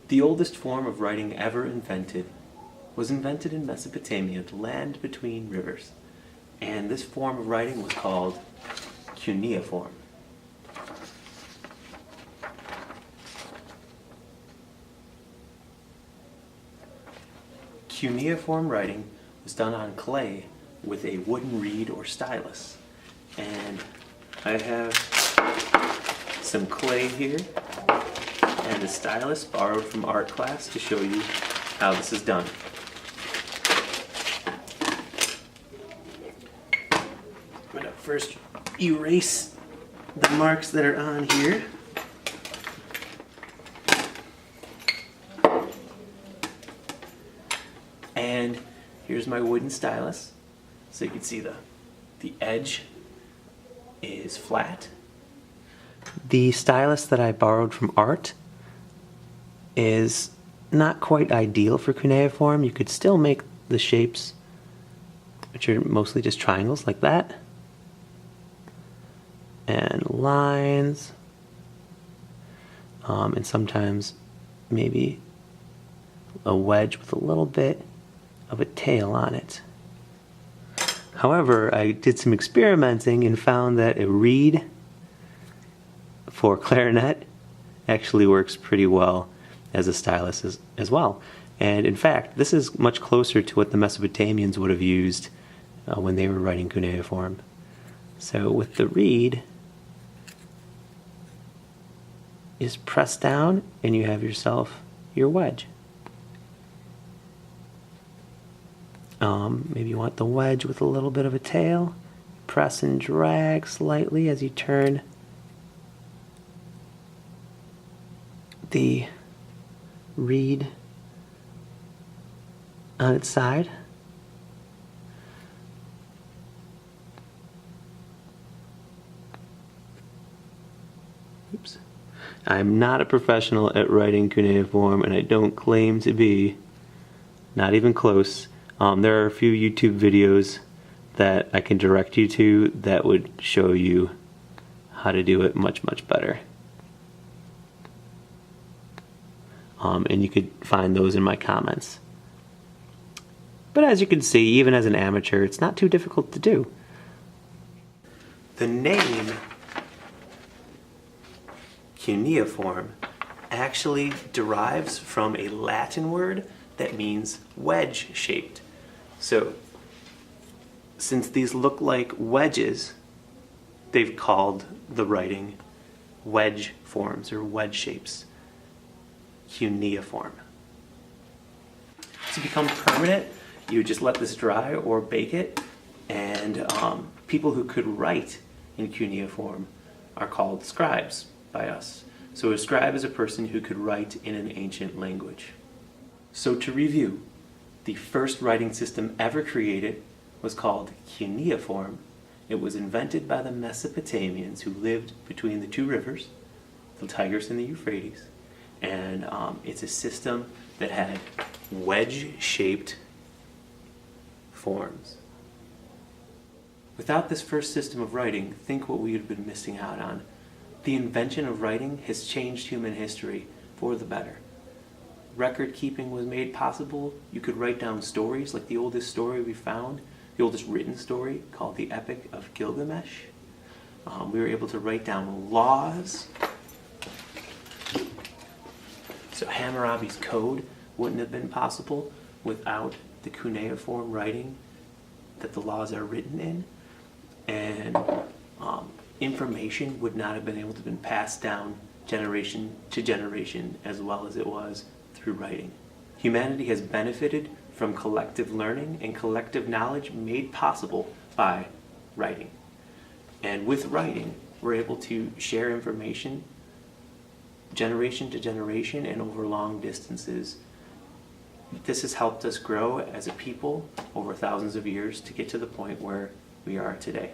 The oldest form of writing ever invented was invented in Mesopotamia, the land between rivers. And this form of writing was called cuneiform. Cuneiform writing was done on clay with a wooden reed or stylus. And I have some clay here and a stylus borrowed from art class to show you how this is done. I'm going to first erase the marks that are on here. And here's my wooden stylus. So you can see the edge is flat. The stylus that I borrowed from art is not quite ideal for cuneiform. You could still make the shapes, which are mostly just triangles like that, and lines, and sometimes maybe a wedge with a little bit of a tail on it. However, I did some experimenting and found that a reed for clarinet actually works pretty well as a stylus as well. And in fact, this is much closer to what the Mesopotamians would have used when they were writing cuneiform. So with the reed, you just press down and you have yourself your wedge. Maybe you want the wedge with a little bit of a tail. Press and drag slightly as you turn the reed on its side. Oops. I'm not a professional at writing cuneiform, and I don't claim to be, not even close. There are a few YouTube videos that I can direct you to that would show you how to do it much, much better. And you could find those in my comments. But as you can see, even as an amateur, it's not too difficult to do. The name cuneiform actually derives from a Latin word that means wedge-shaped. So, since these look like wedges, they've called the writing wedge forms or wedge shapes. Cuneiform. To become permanent, you would just let this dry or bake it, and people who could write in cuneiform are called scribes by us. So a scribe is a person who could write in an ancient language. So to review, the first writing system ever created was called cuneiform. It was invented by the Mesopotamians who lived between the two rivers, the Tigris and the Euphrates, and it's a system that had wedge-shaped forms. Without this first system of writing, think what we would have been missing out on. The invention of writing has changed human history for the better. Record keeping was made possible. You could write down stories, like the oldest story we found, the oldest written story called the Epic of Gilgamesh. We were able to write down laws. So Hammurabi's code wouldn't have been possible without the cuneiform writing that the laws are written in. And information would not have been able to have been passed down generation to generation as well as it was through writing. Humanity has benefited from collective learning and collective knowledge made possible by writing. And with writing, we're able to share information generation to generation and over long distances. This has helped us grow as a people over thousands of years to get to the point where we are today.